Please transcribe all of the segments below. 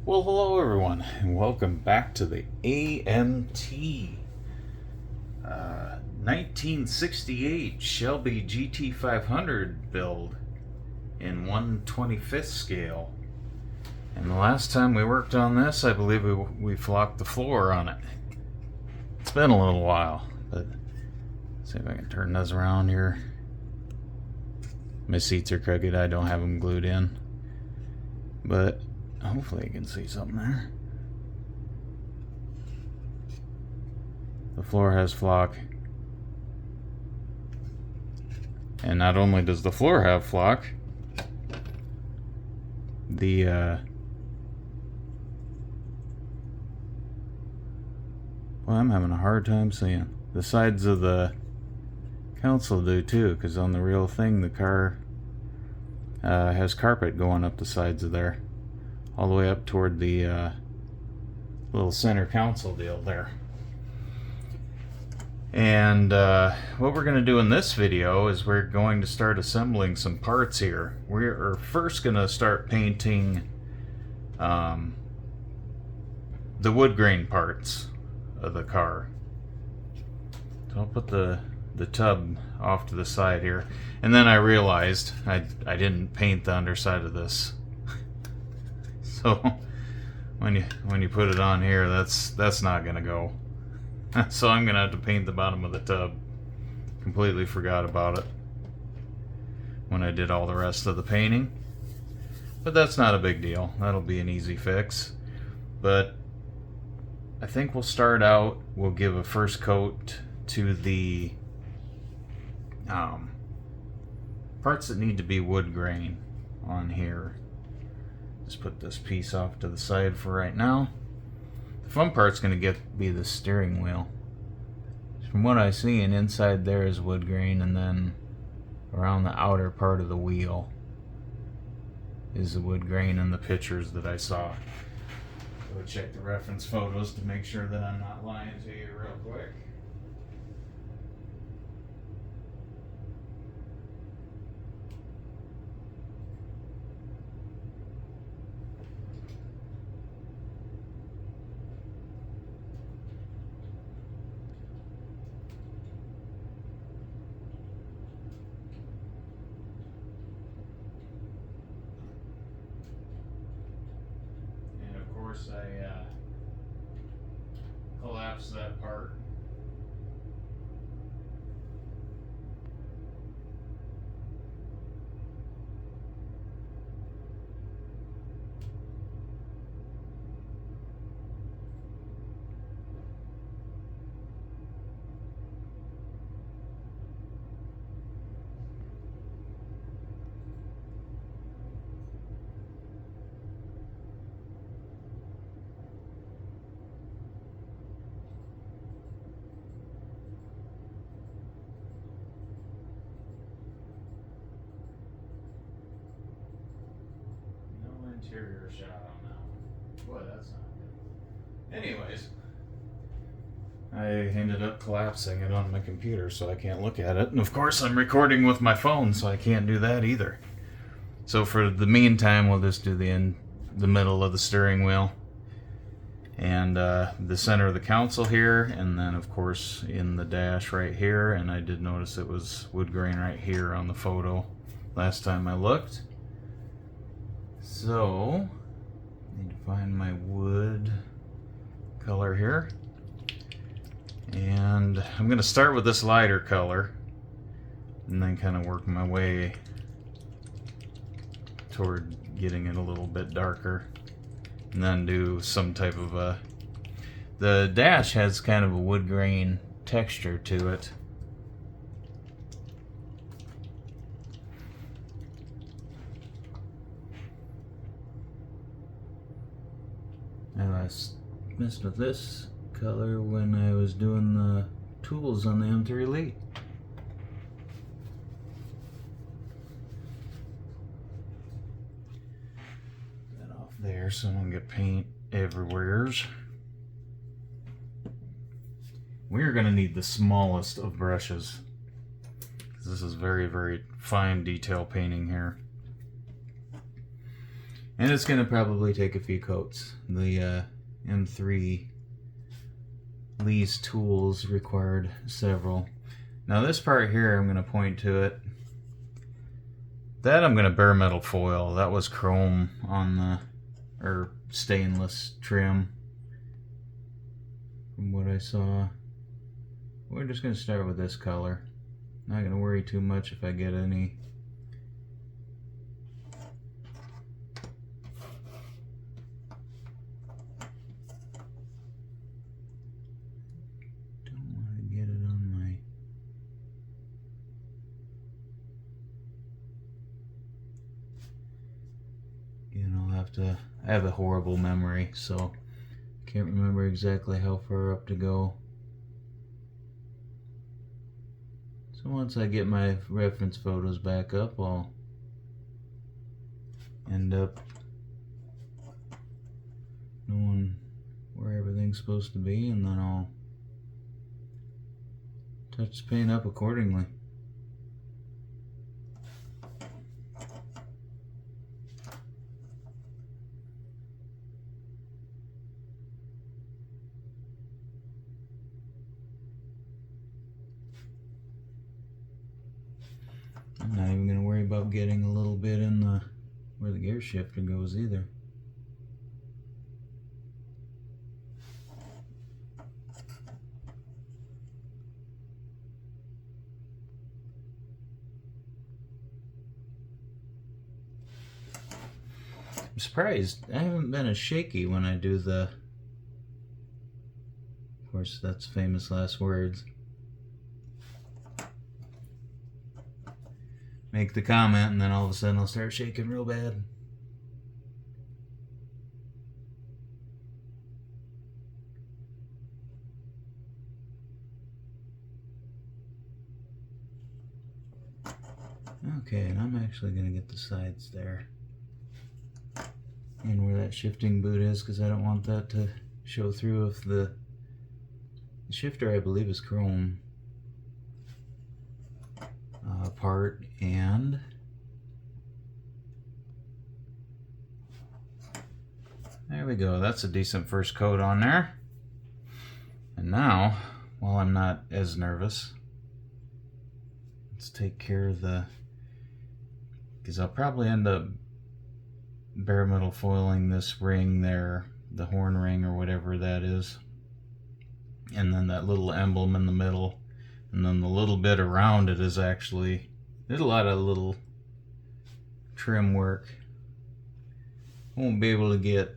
Well, hello everyone, and welcome back to the A.M.T. 1968 Shelby GT-500 build in 1/25th scale. And the last time we worked on this, I believe we flocked the floor on it. It's been a little while, but let's see if I can turn this around here. My seats are crooked, I don't have them glued in, but hopefully you can see something there. The floor has flock. And not only does the floor have flock, the well, I'm having a hard time seeing. The sides of the console do too, because on the real thing the car has carpet going up the sides of there, all the way up toward the little center console deal there. And what we're going to do in this video is we're going to start assembling some parts here. We're first going to start painting the wood grain parts of the car. So I'll put the tub off to the side here. And then I realized I didn't paint the underside of this. So when you put it on here, that's not gonna go. So I'm gonna have to paint the bottom of the tub. Completely forgot about it when I did all the rest of the painting. But that's not a big deal. That'll be an easy fix. But I think we'll start out, we'll give a first coat to the parts that need to be wood grain on here. Just put this piece off to the side for right now. The fun part's going to be the steering wheel. From what I see, and inside there is wood grain, and then around the outer part of the wheel is the wood grain in the pictures that I saw. Go check the reference photos to make sure that I'm not lying to you real quick. I collapsed that part. Interior shot on that one. Boy, that's not good. Anyways, I ended up collapsing it on my computer so I can't look at it. And of course I'm recording with my phone, so I can't do that either. So for the meantime, we'll just do the middle of the steering wheel and the center of the console here, and then of course in the dash right here. And I did notice it was wood grain right here on the photo last time I looked. So, I need to find my wood color here. And I'm going to start with this lighter color and then kind of work my way toward getting it a little bit darker. And then do some type of a... The dash has kind of a wood grain texture to it. I messed with this color when I was doing the tools on the A.M.T. Elite. Get that off there so I don't get paint everywhere. We're going to need the smallest of brushes. This is very, very fine detail painting here. And it's going to probably take a few coats. The M3 Lee's tools required several. Now this part here, I'm going to point to it. That I'm going to bare metal foil. That was chrome on the, or stainless trim from what I saw. We're just going to start with this color. Not going to worry too much if I get any. Don't want to get it on my... I have a horrible memory, so can't remember exactly how far up to go. So once I get my reference photos back up, I'll end up knowing where everything's supposed to be, and then I'll touch the paint up accordingly. I'm not even going to worry about getting a little bit in the where the gear shifter goes either. I'm surprised I haven't been as shaky when I do the, of course that's famous last words. Make the comment and then all of a sudden I'll start shaking real bad. Okay, and I'm actually going to get the sides there and where that shifting boot is, because I don't want that to show through. If the shifter, I believe, is chrome part, and there we go. That's a decent first coat on there. And now, while I'm not as nervous, let's take care of the, because I'll probably end up bare metal foiling this ring there, the horn ring or whatever that is, and then that little emblem in the middle, and then the little bit around it is actually, there's a lot of little trim work. Won't be able to get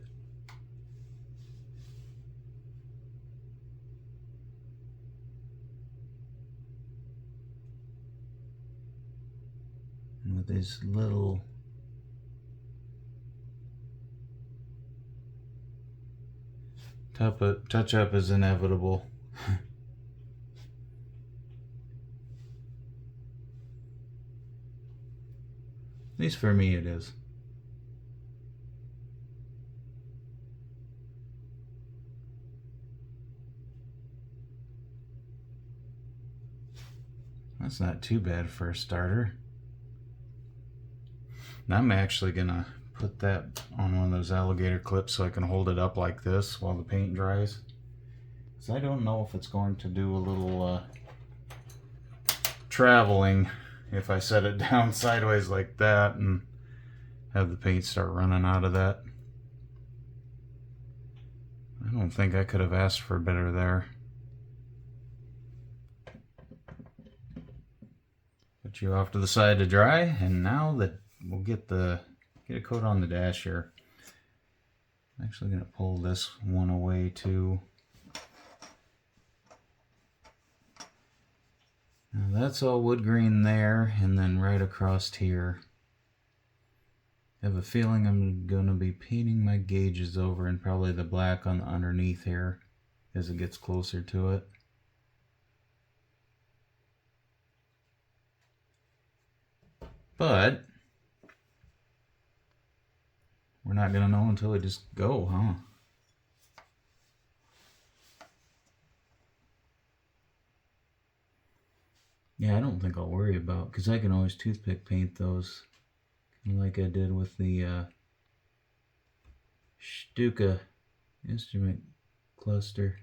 with these little touch up is inevitable. At least for me it is. That's not too bad for a starter. Now I'm actually gonna put that on one of those alligator clips so I can hold it up like this while the paint dries. Because I don't know if it's going to do a little traveling if I set it down sideways like that and have the paint start running out of that. I don't think I could have asked for better there. Put you off to the side to dry, and now that we'll get a coat on the dash here. I'm actually going to pull this one away too. Now that's all wood grain there, and then right across here. I have a feeling I'm going to be painting my gauges over and probably the black on the underneath here as it gets closer to it. But we're not going to know until we just go, huh? Yeah, I don't think I'll worry about, because I can always toothpick paint those like I did with the Duca instrument cluster.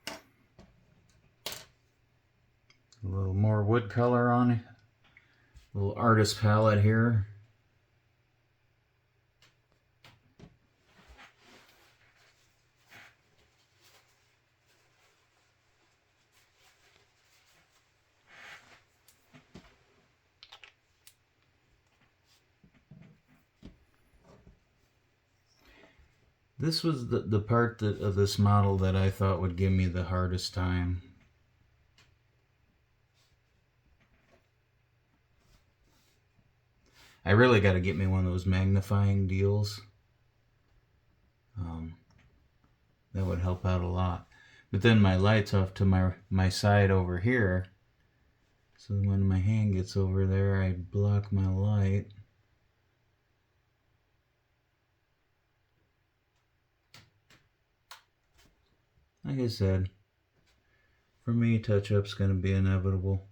A little more wood color on it. A little artist palette here. This was the part of this model that I thought would give me the hardest time. I really got to get me one of those magnifying deals. That would help out a lot. But then my light's off to my side over here. So when my hand gets over there, I block my light. Like I said, for me, touch-up's going to be inevitable.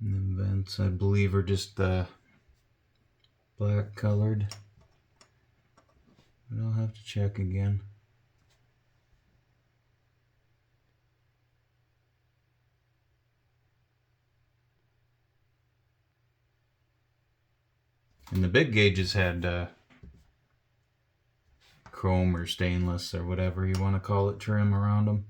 And the vents, I believe, are just black colored. But I'll have to check again. And the big gauges had chrome or stainless or whatever you want to call it trim around them.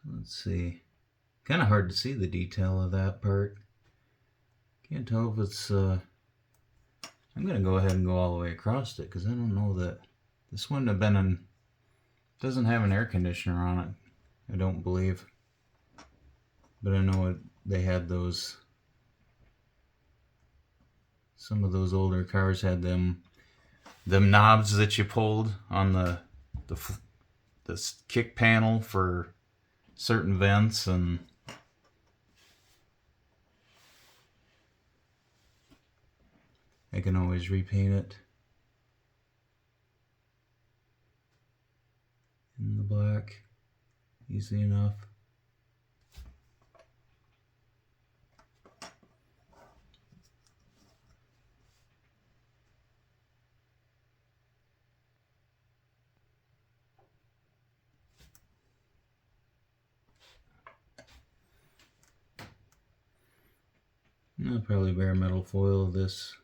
Let's see. Kind of hard to see the detail of that part. Can't tell if it's... I'm going to go ahead and go all the way across it because I don't know that... This wouldn't have been an... Doesn't have an air conditioner on it, I don't believe. But I know they had those... Some of those older cars had them knobs that you pulled on the kick panel for certain vents, and I can always repaint it in the black easy enough. I'll probably bare metal foil this.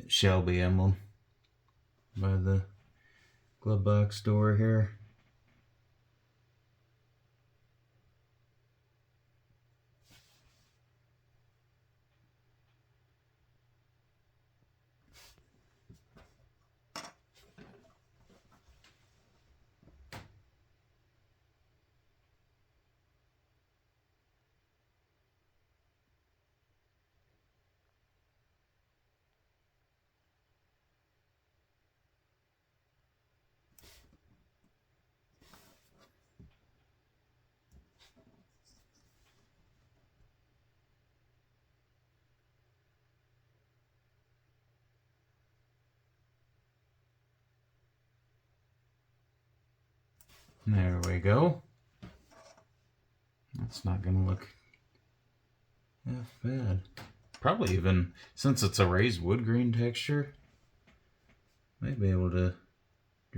Shelby emblem by the glove box door here. There we go. That's not going to look half bad. Probably even, since it's a raised wood grain texture, might be able to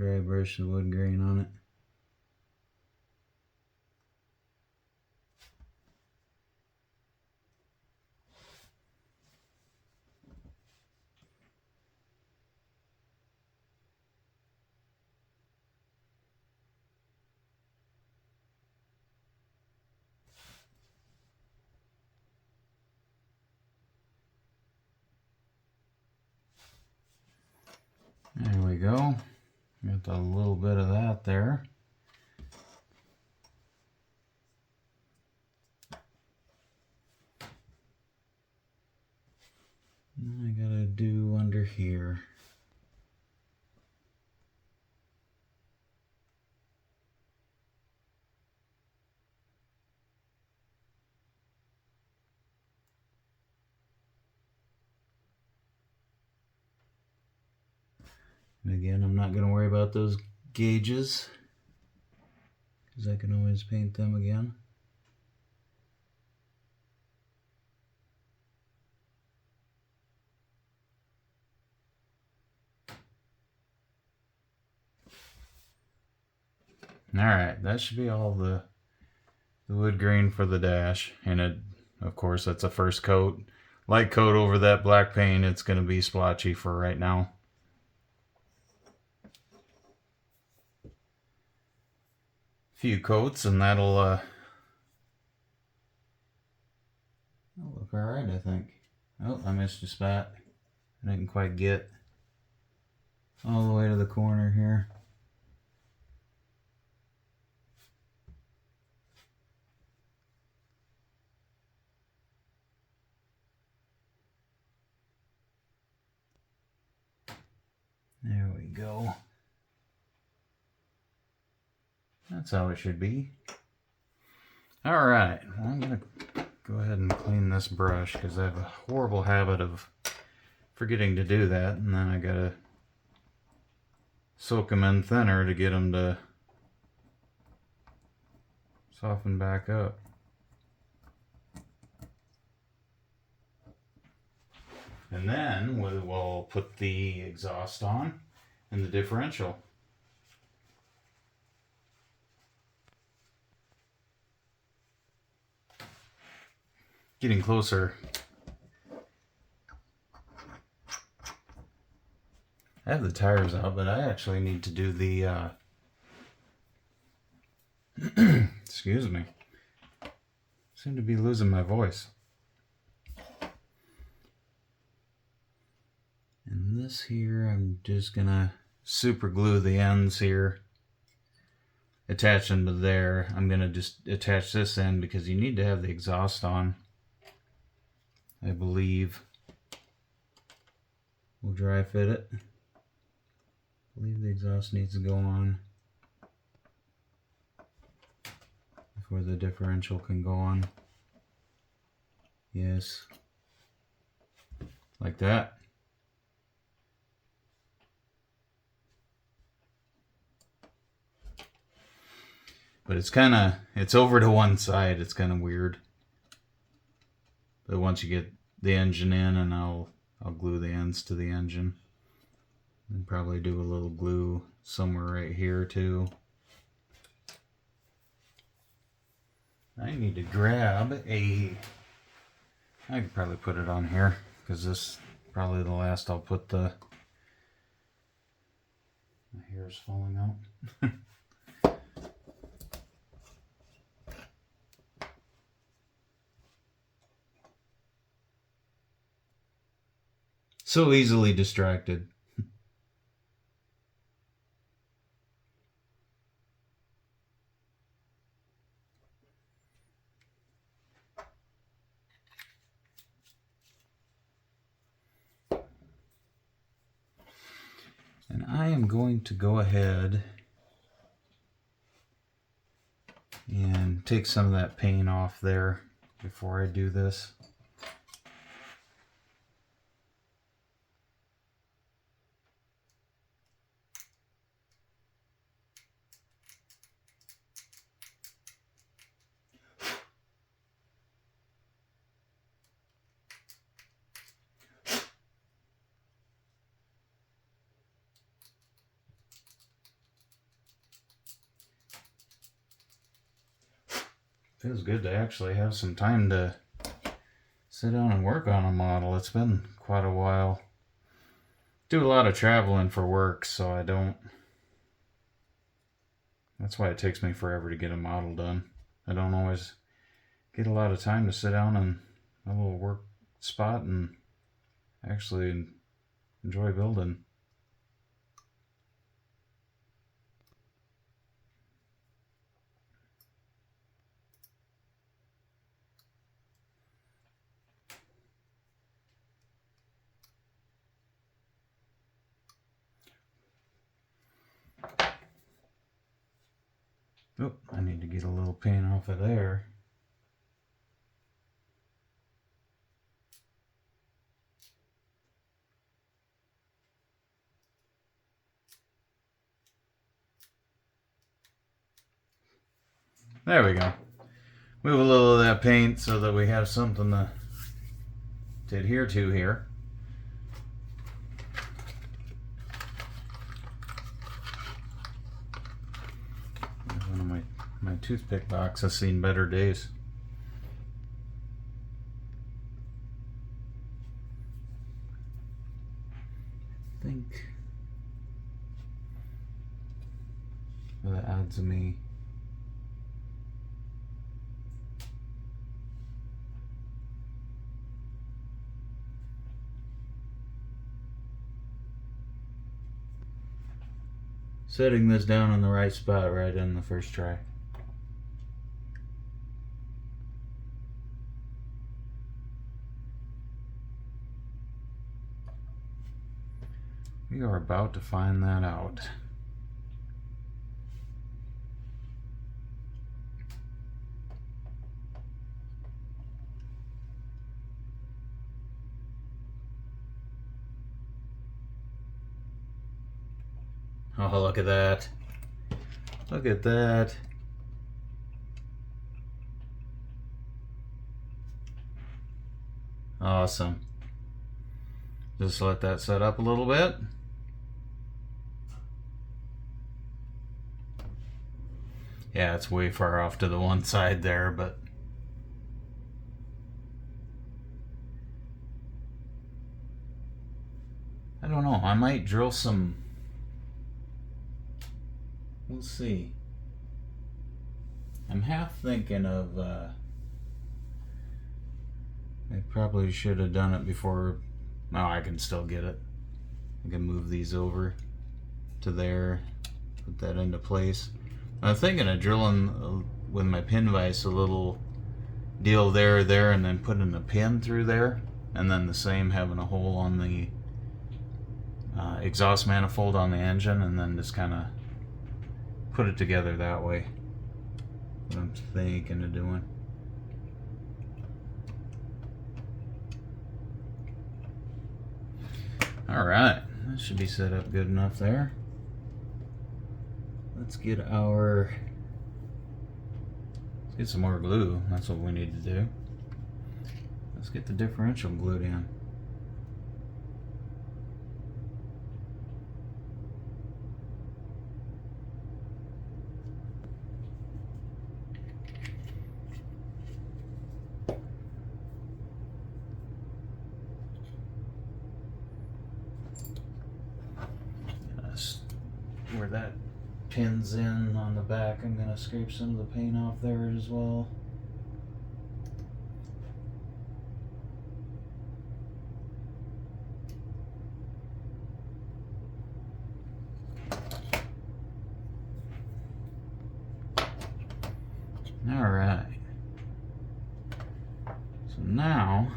dry brush the wood grain on it. There we go. Got a little bit of that there. And I gotta do under here. And again, I'm not going to worry about those gauges because I can always paint them again. Alright, that should be all the wood grain for the dash. And it, of course, that's a first coat. Light coat over that black paint. It's going to be splotchy for right now. Few coats and that'll look alright, I think. Oh, I missed a spot. I didn't quite get all the way to the corner here. There we go. That's how it should be. Alright, well, I'm going to go ahead and clean this brush because I have a horrible habit of forgetting to do that, and then I got to soak them in thinner to get them to soften back up. And then we'll put the exhaust on and the differential. Getting closer. I have the tires out, but I actually need to do the excuse me. Seem to be losing my voice. And this here, I'm just gonna super glue the ends here. Attach them to there. I'm gonna just attach this end because you need to have the exhaust on, I believe. We'll dry fit it. I believe the exhaust needs to go on before the differential can go on. Yes. Like that. But it's over to one side. It's kind of weird. But once you get the engine in, and I'll glue the ends to the engine. And probably do a little glue somewhere right here too. I need to grab I could probably put it on here because this is probably the last I'll put my hair's falling out. So easily distracted. And I am going to go ahead and take some of that paint off there before I do this. Feels good to actually have some time to sit down and work on a model. It's been quite a while. Do a lot of traveling for work, so I don't... That's why it takes me forever to get a model done. I don't always get a lot of time to sit down in a little work spot and actually enjoy building. Oh, I need to get a little paint off of there. There we go. Move a little of that paint so that we have something to adhere to here. One of my toothpick box has seen better days. I think for the odds of me setting this down in the right spot right in the first try. We are about to find that out. Oh, look at that. Look at that. Awesome. Just let that set up a little bit. Yeah, it's way far off to the one side there, but I don't know. I might drill some. We'll see. I'm half thinking of I probably should have done it before. No, I can still get it. I can move these over to there, put that into place. I'm thinking of drilling with my pin vise a little deal there, and then putting a pin through there, and then the same having a hole on the exhaust manifold on the engine, and then just kind of put it together that way. What I'm thinking of doing. Alright, that should be set up good enough there. Let's get some more glue. That's what we need to do. Let's get the differential glued in. Where that pins in on the back, I'm going to scrape some of the paint off there as well. Alright. So now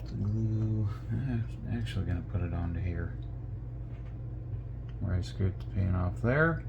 the glue, I'm actually going to put it onto here where I scraped the paint off there.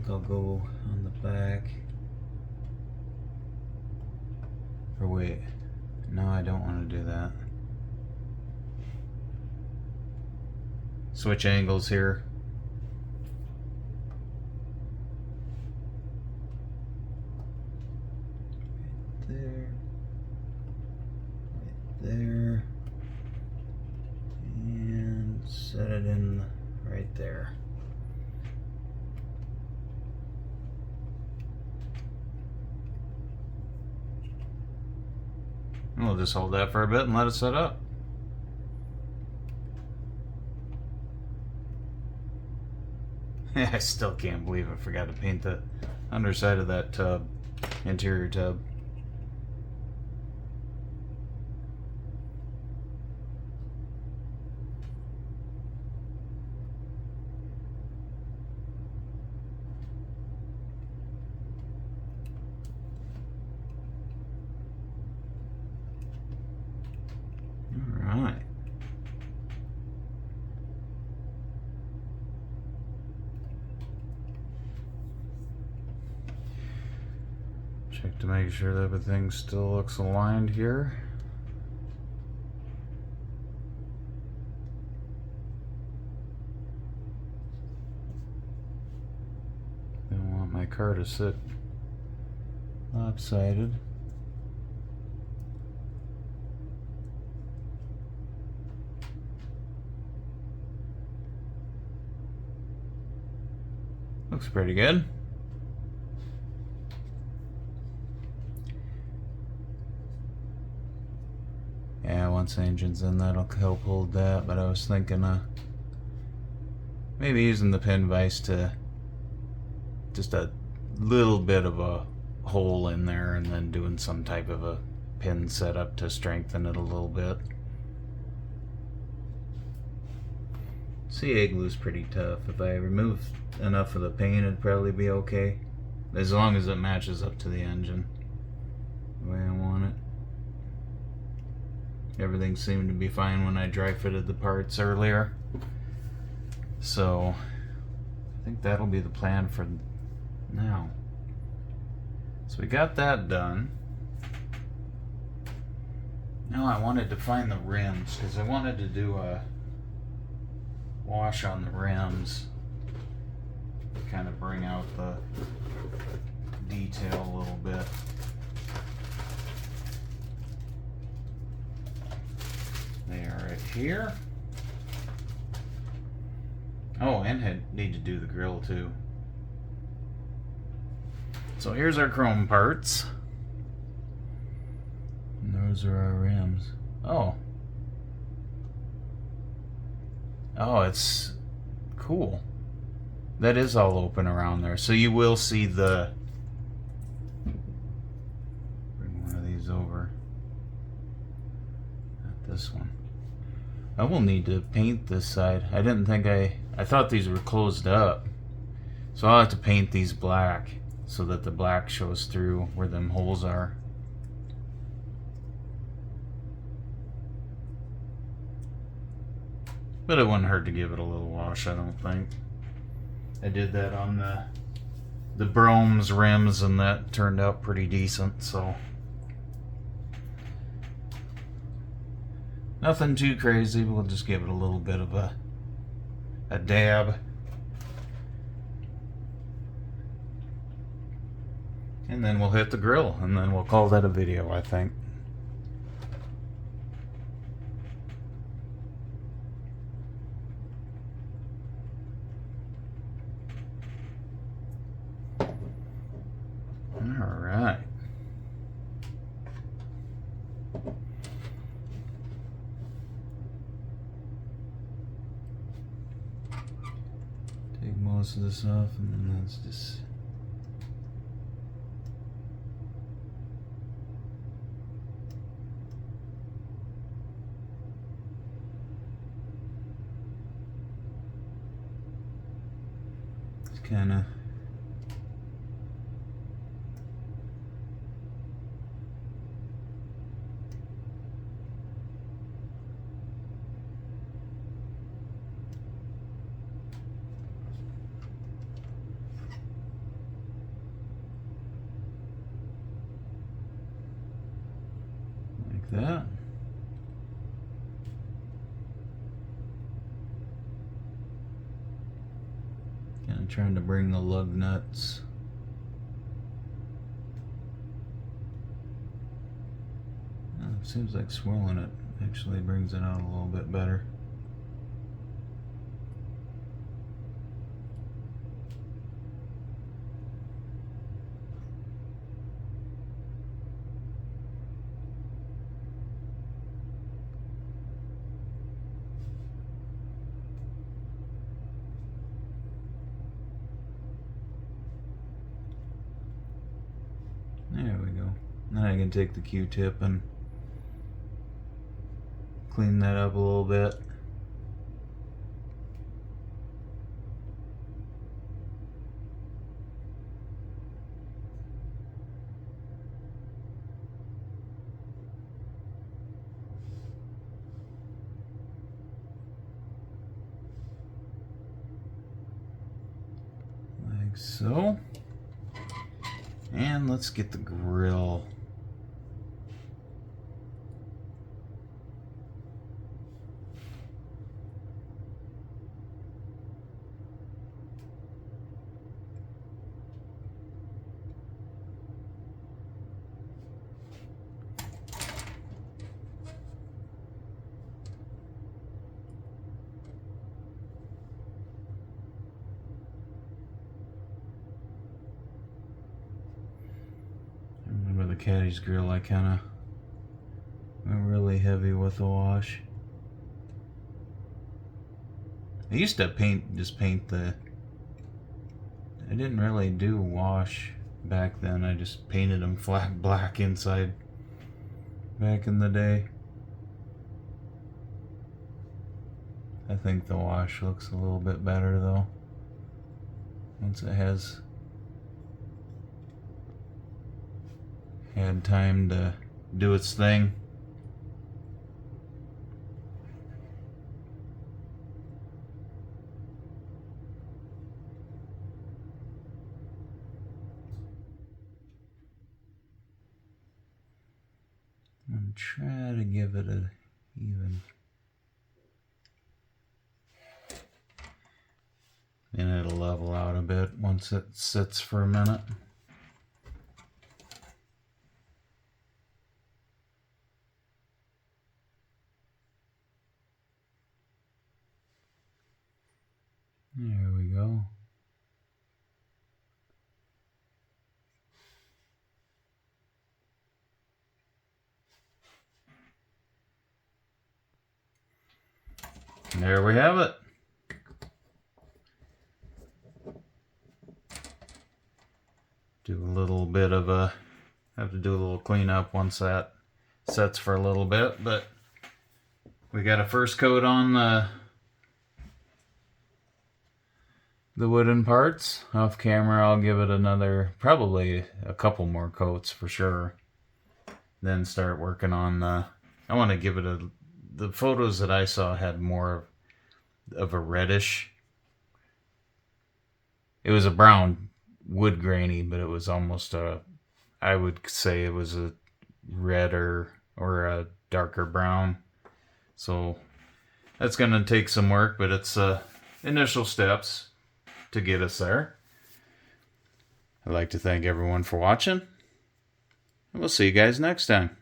think I'll go on the back. Or wait, no, I don't want to do that. Switch angles here. Right there. Right there. And set it in right there. We'll just hold that for a bit and let it set up. I still can't believe I forgot to paint the underside of that tub, interior tub. Alright. Check to make sure that everything still looks aligned here. Don't want my car to sit lopsided. Looks pretty good. Yeah, once the engine's in, that'll help hold that, but I was thinking maybe using the pin vise to just a little bit of a hole in there and then doing some type of a pin setup to strengthen it a little bit. See, egg glue's pretty tough. If I remove enough of the paint, it'd probably be okay. As long as it matches up to the engine the way I want it. Everything seemed to be fine when I dry fitted the parts earlier. So I think that'll be the plan for now. So we got that done. Now I wanted to find the rims because I wanted to do a wash on the rims to kind of bring out the detail a little bit. They are right here. Oh, and need to do the grill too. So here's our chrome parts. And those are our rims. Oh. Oh, it's cool. That is all open around there. So you will see the... Bring one of these over. Not this one. I will need to paint this side. I didn't think I thought these were closed up. So I'll have to paint these black so that the black shows through where them holes are. But it wouldn't hurt to give it a little wash, I don't think. I did that on the Brome's rims and that turned out pretty decent, so. Nothing too crazy, we'll just give it a little bit of a dab. And then we'll hit the grill, and then we'll call that a video, I think. Alright. Take most of this off, and then that's just... kind of that. Kind of trying to bring the lug nuts. Seems like swirling it actually brings it out a little bit better. There we go. Then I can take the Q-tip and clean that up a little bit. Like so. And let's get the grill. The Caddy's grill, I kind of went really heavy with the wash. I used to just paint the, I didn't really do wash back then. I just painted them flat black inside back in the day. I think the wash looks a little bit better though, once it has had time to do its thing. I'm gonna try to give it a even, and it'll level out a bit once it sits for a minute. There we go. There we have it. Do a little bit of a, have to do a little cleanup once that sets for a little bit, but we got a first coat on the wooden parts. Off camera I'll give it another, probably a couple more coats for sure, then start working on the, I want to give it a, the photos that I saw had more of a reddish, it was a brown wood grainy, but it was almost a, I would say it was a redder or a darker brown. So that's going to take some work, but it's initial steps to get us there. I'd like to thank everyone for watching, and we'll see you guys next time.